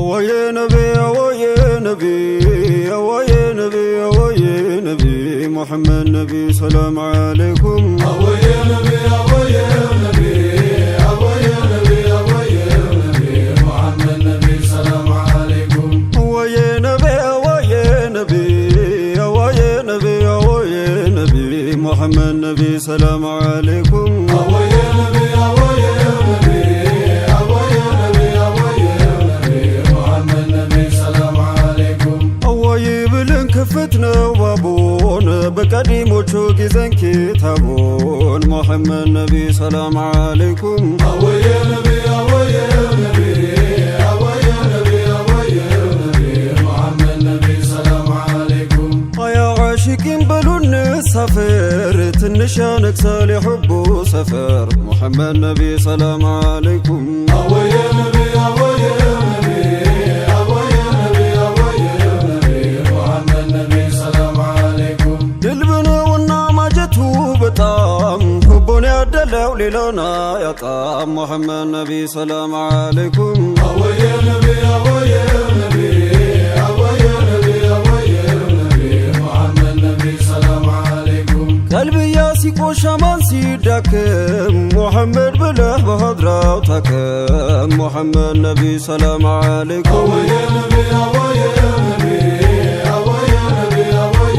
أوي نبي أوي نبي أوي نبي أوي نبي محمد نبي سلام عليكم أوي نبي أوي نبي أوي نبي أوي نبي محمد نبي سلام عليكم أوي نبي أوي نبي أوي نبي أوي نبي محمد نبي سلام عليكم أوي نبي أوي نبي أوي نبي أوي نبي محمد نبي سلام عليكم أوي بلن كفتنا وابون بقديموچو غيزن كتابون محمد نبي سلام عليكم أوي نبي أوي نبي أوي نبي أوي نبي محمد نبي سلام عليكم يا عاشقين بلون سفر تنشانك سالي حبو سفر محمد نبي سلام عليكم أوي نبي أوي نبي أوي نبي أوي نبي محمد نبي سلام عليكم دلبنا والنعمة جتو بطام حبون يدلو ليلنا يطام محمد نبي سلام عليكم أوي نبي أوي نبي أوي نبي أوي نبي محمد نبي سلام عليكم قلبي ياسيق وشمان سيدكم محمد بله بهدراو تكم محمد نبي سلام عليكم أوي نبي أوي نبي أوي نبي أوي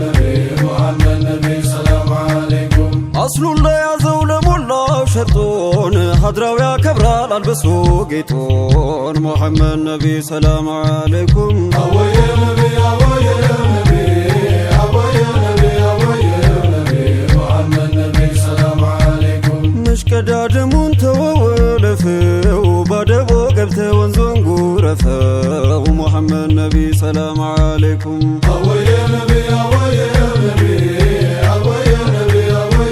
نبي محمد نبي سلام عليكم أصل الله يزول مولا شرطون هدراو يا كبرال البسو قيتون محمد نبي سلام عليكم أوي نبي أوي نبي أوي نبي أوي نبي محمد نبي سلام عليكم مش كدادمون توولفو بادبو قبت ونزون قورفو محمد نبي سلام عليكم أوي نبي أوي نبي أوي نبي أوي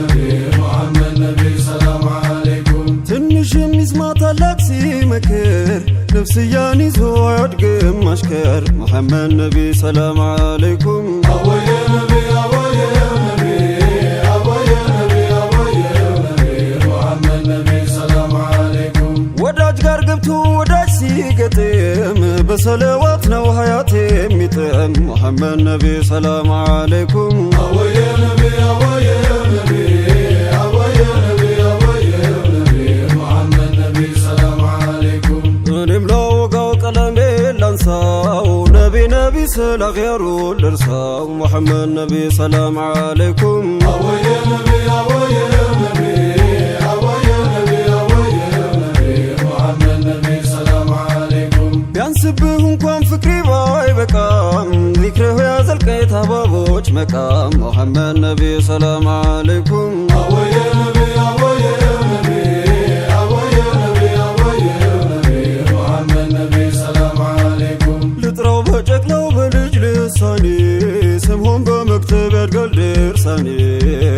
نبي محمد نبي سلام عليكم تنش ميزما تلاكسي مكر نفسياني زو يدقم مشكر محمد نبي سلام عليكم أوي نبي أوي نبي أوي نبي أوي نبي محمد نبي سلام عليكم وداج قرقبتو وداج سيقتم بسلواتنا وحياتي ميتم محمد نبي سلام عليكم أوي نبي أوي نبي أوي نبي أوي نبي محمد نبي سلام عليكم نملو قو قلمي لنساو نبي سلا غيرو لرساو محمد نبي سلام عليكم أوي نبي أوي نبي أوي نبي أوي نبي محمد نبي سلام عليكم بيانسبهم كون فكري باي بكام ذكره يا زلقيت هبابوش مكام محمد نبي سلام عليكم أوي نبي أوي نبي أوي نبي أوي نبي محمد نبي سلام عليكم لطراو بجكلو بلج لساني سمهم بمكتب يدقل درساني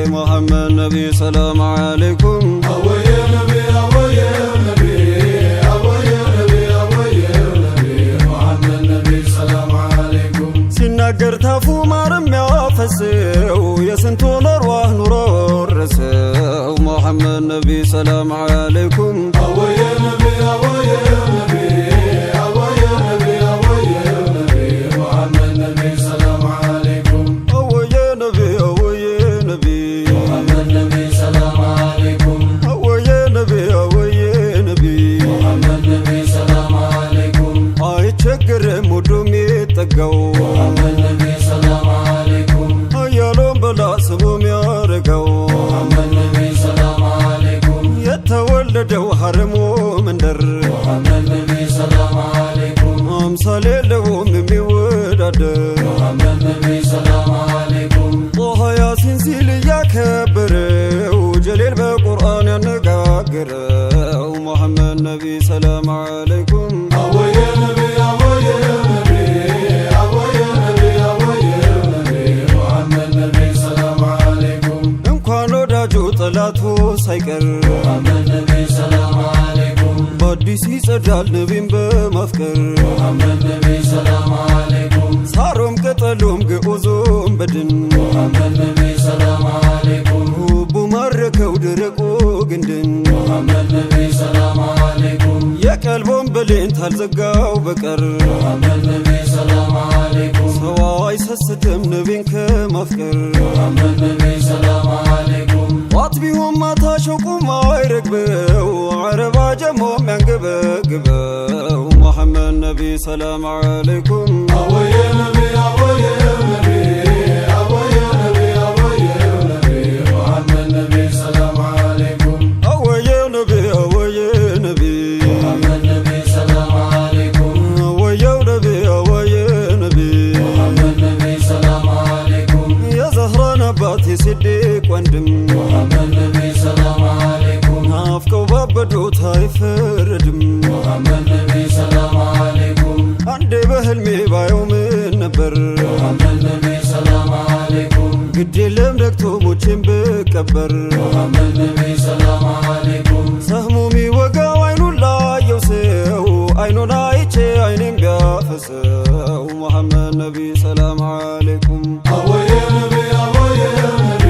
محمد نبي سلام عليكم أوي نبي أوي نبي أوي نبي أوي نبي محمد نبي سلام عليكم سنقر تافو مارم يافسو يسنتون أرواح نور الرسو محمد نبي سلام عليكم أوي نبي أوي نبي أوي نبي أوي نبي محمد نبي سلام عليكم أوي نبي أوي نبي محمد نبي سلام عليكم أوي نبي أوي نبي محمد نبي سلام عليكم هاي تشكر مدومي تقو محمد نبي سلام عليكم يالون بلا سموم يارقو محمد نبي سلام عليكم يتولدوا حرمو من در محمد نبي سلام عليكم أمثال لهم ميودادر محمد نبي سلام عليكم طه ياسين سيلي يا كبر وجليل بالقرآن ينقاقر محمد نبي سلام عليكم أوي نبي أوي نبي أوي نبي أوي نبي محمد نبي سلام عليكم እንኳን ወዳጁ ጠላቱ ሳይቀር محمد نبي سلام عليكم በአዲስ ይጸዳል ነቢን በማፍቀር محمد نبي سلام عليكم ሳሮም ቅጠሉም ግዑዙም በድን محمد نبي سلام عليكم ሁቡ ማረከው ደረቁ ግንድን محمد نبي سلام عليكم የቀልቦን ብሌን ታልዘጋው በቀር ሙሐመድ ነቢ ሰላም አለይኩም ሰው አይሰስትም ነቢን ከማፍቀር ሙሐመድ ነቢ ሰላም አለይኩም ጧት ቢሆን ማታ ሸውቁም አይረግበው አረባ ጀሞ የሚያንገበግበው ሙሐመድ ነቢ ሰላም አለይኩም አወየ ነቢ አወየ ነቢ አወየ ነቢ አወየ ነቢ ሙሐመድ ነቢ ሰላም አለይኩም አወየ ነቢ አወየ ነቢ ሙሐመድ ነቢ ሰላም አለይኩም አወየው ነቢ አወየ ነቢ ሙሐመድ ነቢ ሰላም አለይኩም የዘህራን አባት የሲዲቅ ወንድም ሙሐመድ ነቢ ሰላም አለይኩም ናፍቀው ባበዱት አይፈረድም ሙሐመድ ነቢ ሰላም አለይኩም አንዴ በህልሜ ባየው ምን ነበር ሙሐመድ ነቢ ሰላም አለይኩም ግድ የለም ደግቶ ሞቼም ብቀበር ሙሐመድ ነቢ ሰላም አለይኩም ሰህሙ ሚወጋው አይኑን ላየው ሰው አይኑን አይቼ አይኔም ቢያፈሰው ሙሐመድ ነቢ ሰላም አለይኩም አወየ ነቢ አወየ ነቢ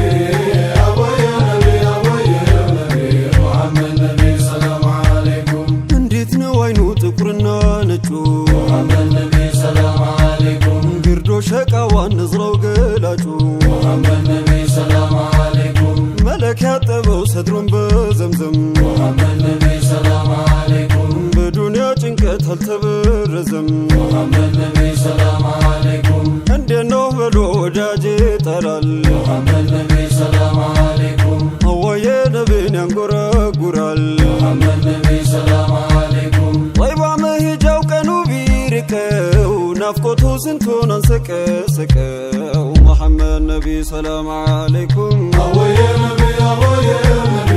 አወየ ነቢ አወየ ነቢ ሙሐመድ ነቢ ሰላም አለይኩም እንዴት ነው አይኑ ጥቁርና ነጩ ሙሐመድ ነቢ ሰላም አለይኩም ግርዶ ሸቃዋን ንዝረው ገላጩ ሙሐመድ ነቢ ሰላም አለይኩም መለክ ያጠበው ሰድሮን በዘምዘም ሙሐመድ ነቢ ሰላም አለይኩም በዱንያ ጭንቀት አልተበረዘም ሙሐመድ ነቢ ሰላም አለይኩም እንዴት ነው በሎ ወዳጄ ጠላል ሙሐመድ ነቢ ሰላም አለይኩም አዋየ ነቢን ያንጎራጉራል ሙሐመድ ነቢ ሰላም አለይኩም ጠይባ መሄጃው ቀኑ ቢርቀው ናፍቆቱ ስንቱን አንሰቀሰቀው ሙሐመድ ነቢ ሰላም አለይኩም አወየ ነቢ አወየ ነቢ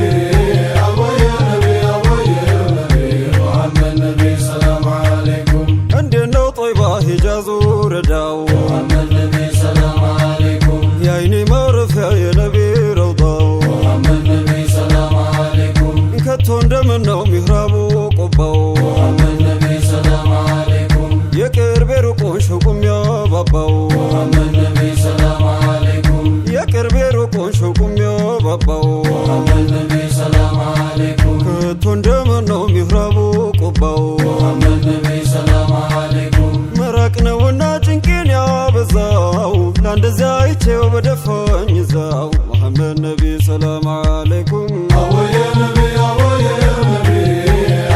አወየ ነቢ አወየ ነቢ ሙሐመድ ነቢ ሰላም አለይኩም እንዴት ነው ጠይባ ሂጃዙ ረዳው ሙሐመድ ነቢ ሰላም አለይኩም የአይኔ ማረፊያ የነቢ ረውዳው ሙሐመድ ነቢ ሰላም አለይኩም ከቶ እንደምነው ሚህራቡ ቆባው ሙሐመድ ነቢ ሰላም አለይኩም የቅርቤ ሩቁን ሸውቁም ያባባው ሙሐመድ ነቢ ሰላም አለይኩም የቅርቤ ሩቁን ሸውቁም ያባባው ሙሐመድ ነቢ ሰላም አለይኩም ከቶ እንደምነው ሚህራቡ ቆባው ሙሐመድ ነቢ ሰላም አለይኩም መራቅ ነውና ጭንቄን ያበዛው ለአንደዚያ አይቼው በደፋኝ ዛው ሙሐመድ ነቢ ሰላም አለይኩም አወየ ነቢ አወየ ነቢ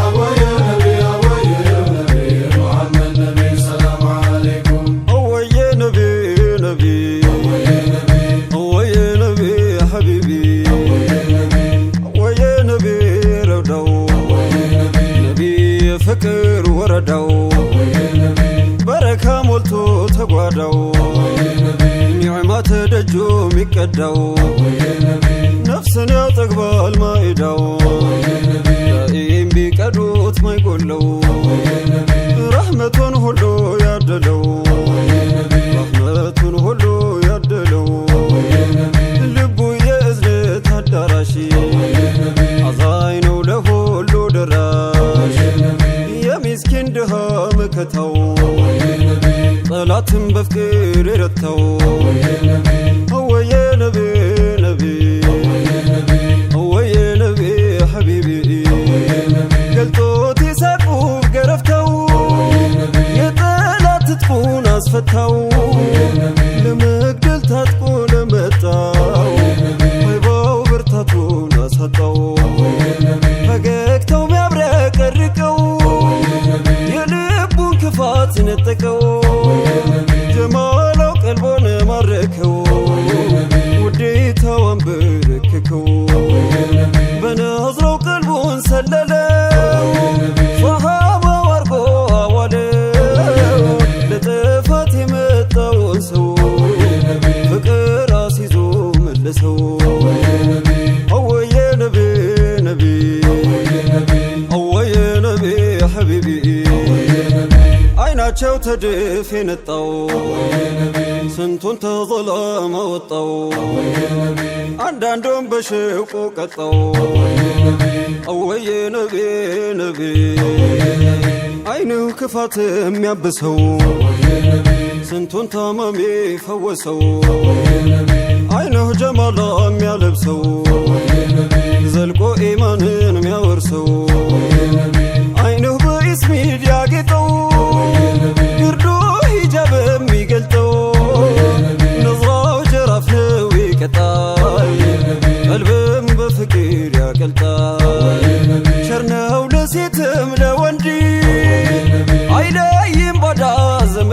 አወየ ነቢ አወየ ነቢ ሙሐመድ ነቢ ሰላም አለይኩም አወየ ነቢ ነቢ አወየ ነቢ አወየ ነቢ ሐቢቢ አወየ ነቢ አወየ ነቢ ረውዳው አወየ ነቢ ነቢ የፍቅር ወረዳው አወየ ነቢ በረካ ሞልቶ ተጓዳው አወየ ነቢ ኒዕማ ተደጁ ሚቀዳው አወየ ነቢ ነፍስን ያጠግባል ማይዳው አወየ ነቢ ዳኢም ቢቀዱት ማይጎለው አወየ ነቢ ረሕመቱን ሁሉ ያደለው አወየ ነቢ ረሕመቱን ሁሉ ያደለው አወየ ነቢ ልቡ የእዝነት አዳራሽ አወየ ነቢ አዛኝ ነው ለሁሉ ደራሽ አወየ ነቢ የሚስኪን ድሃ መከታው አወየ ነቢ ጠላትን በፍቅር የረታው አወየ ነቢ አወየ ነቢ ነቢ አወየ ነቢ አወየ ነቢ ሐቢቢ አወየ ነቢ ገልጦት ይሳቁ ገረፍተው አወየ ነቢ የጠላት ትጥቁን አስፈታው አወየ ነቢ ለመግደል ታጥቆ ለመጣው ጠይባው ብርታቱን አሳጣው አወየ ነቢ ፈገግታው ሚያብረቀርቀው የልቡን ክፋት ነጠቀው ጀማላው ቀልቦን ማረከው ውዴታዋን በረከከው በነዝረው ቀልቡን ሰለለው ሶሃባው አርጎ አዋለው ለጥፋት የመጣውን ሰው ፍቅር አስይዞ መለሰው አወየ ነቢ ነቢ አወየ ነቢ ሐቢቢ አይናቸው ተድፍ የነጣው ስንቱን ተظلم ወጣው አንዳንዱን በሽቁ ቀጣው አወየ ነቢ ነቢ አይንህ ክፋት የሚያብሰው ስንቱን ታማሚ ፈወሰው አይንህ ጀማላ የሚያለብሰው ዘልቆ ኢማንን የሚያወርሰው አይንህ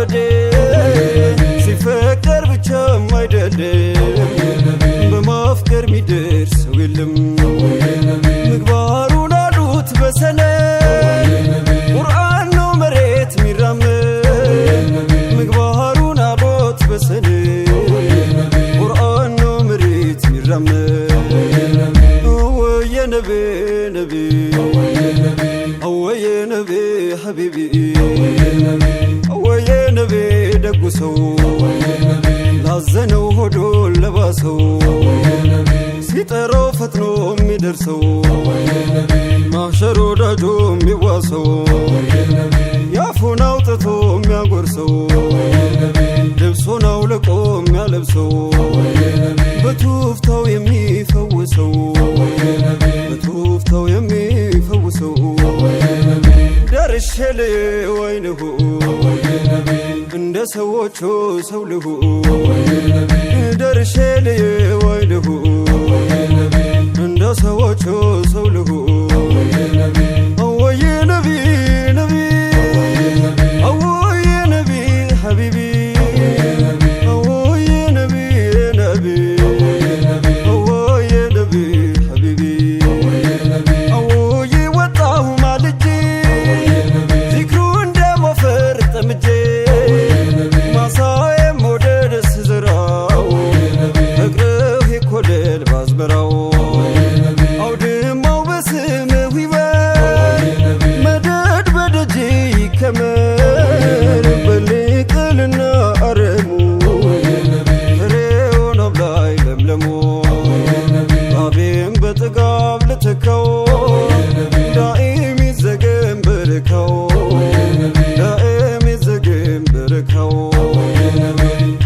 ወደ ሲፈቀር ብቻም አይደለም በማፍቀር ሚደርሰው የለም ምግባሩን አሉት በሰነድ ቁርአን ነው መሬት ሚራመድ ምግባሩን አሉት በሰነድ ቁርአን ነው መሬት ሚራመድ ወየ ነቢ ነቢ ወየ ነቢ ሐቢቢ ወየ ነቢ ደጉ ሰው ላዘነው ሆዶን ለባሰው ሲጠራው ፈጥኖ የሚደርሰው ማሸር ወዳጆ የሚዋሰው ያፉን አውጥቶ የሚያጎርሰው ልብሱን አውልቆ የሚያለብሰው በቱፍታው የሚፈውሰው በቱፍታው የሚፈውሰው ደርሼ ልወይንሁ እንደ ሰዎቹ ሰው ልሁ ደርሼ ልወይንሁ እንደ ሰዎቹ ሰው ልሁ አወየ ነቢ ነቢ አወየ ነቢ ሐቢቢ አወየ ነቢ ነቢ አወየ ነቢ ሐቢቢ አወየ ወጣሁ ማልጄ ዚክሩ እንደ ሞፈር ጠምጄ ማሳዬ መውደድ ስዘራው ፍቅርህ ይኮለል ባዝመራው አውድማው በስምህ ይበል መደድ በደጅ ይከመር በልቅልና አረሙ ፍሬውን አብላይ ለምለሙ ጣቤም በጥጋብ ልትከው ዳኢም ይዘገም በረካው ዳኢም ይዘገም በረካው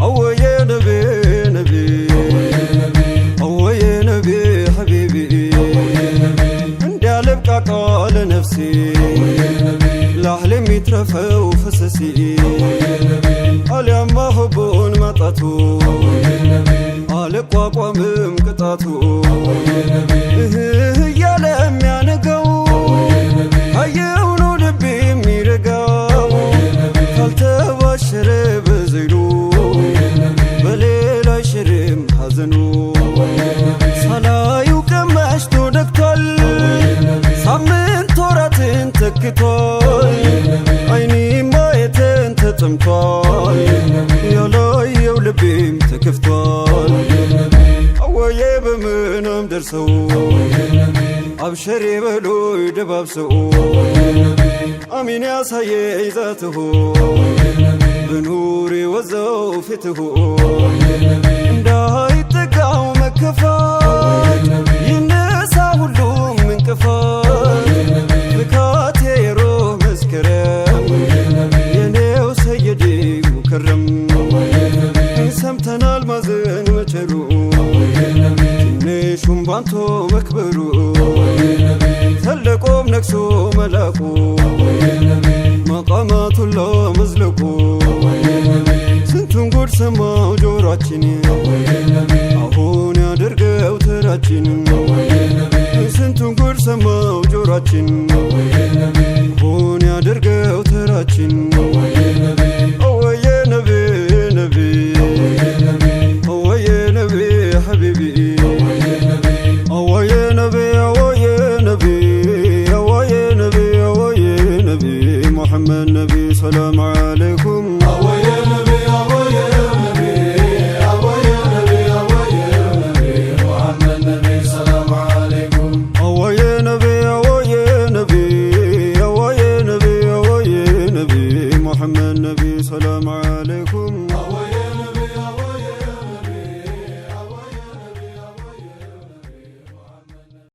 አወየ ነቢ ነቢ አወየ ነቢ ሐቢቢ እንዲያለብቃቃ ለነፍሴ ላህል የሚትረፈው ፈሰሲ አልያማ ሆቦን ማጣቱ አልቋቋምም ቅጣቱ እህህ እያለ የሚያነጋው ካየው ነው ልቤ የሚረጋው ካልተባሸረ በዘይኑ በሌላ አይሽርም ሐዘኑ ሳላዩ ቀመሽቶ ነግቷል ሳምንት ወራትን ተክቷል አይኔ ማየትን ተጠምቷል ያላየው ልቤም ተከፍቷል አወየ በምናም ደርሰው አብሸር በሎይ ደባብሰው አሚን ያሳየ ይዛትሁ በኑር ወዘው ፊትሁ እንዳይጠጋው መከፋት ይነሳ ሁሉም እንቅፋት ፍካቴ የሮህ መስከረም የኔው ሰየዴ ሙከረም ሰምተናል ማዘን መቸሩ ትንሹም ባንቶ መክበሩ ተለቆም ነክሶ መላኩ መቃማቱላ መዝለቁ ስንቱን ጉድ ሰማው ጆሮአችን አሁን ያደርገው ተራችን ስንቱን ጉድ ሰማው ጆሮአችን አሁን ያደርገው ተራችን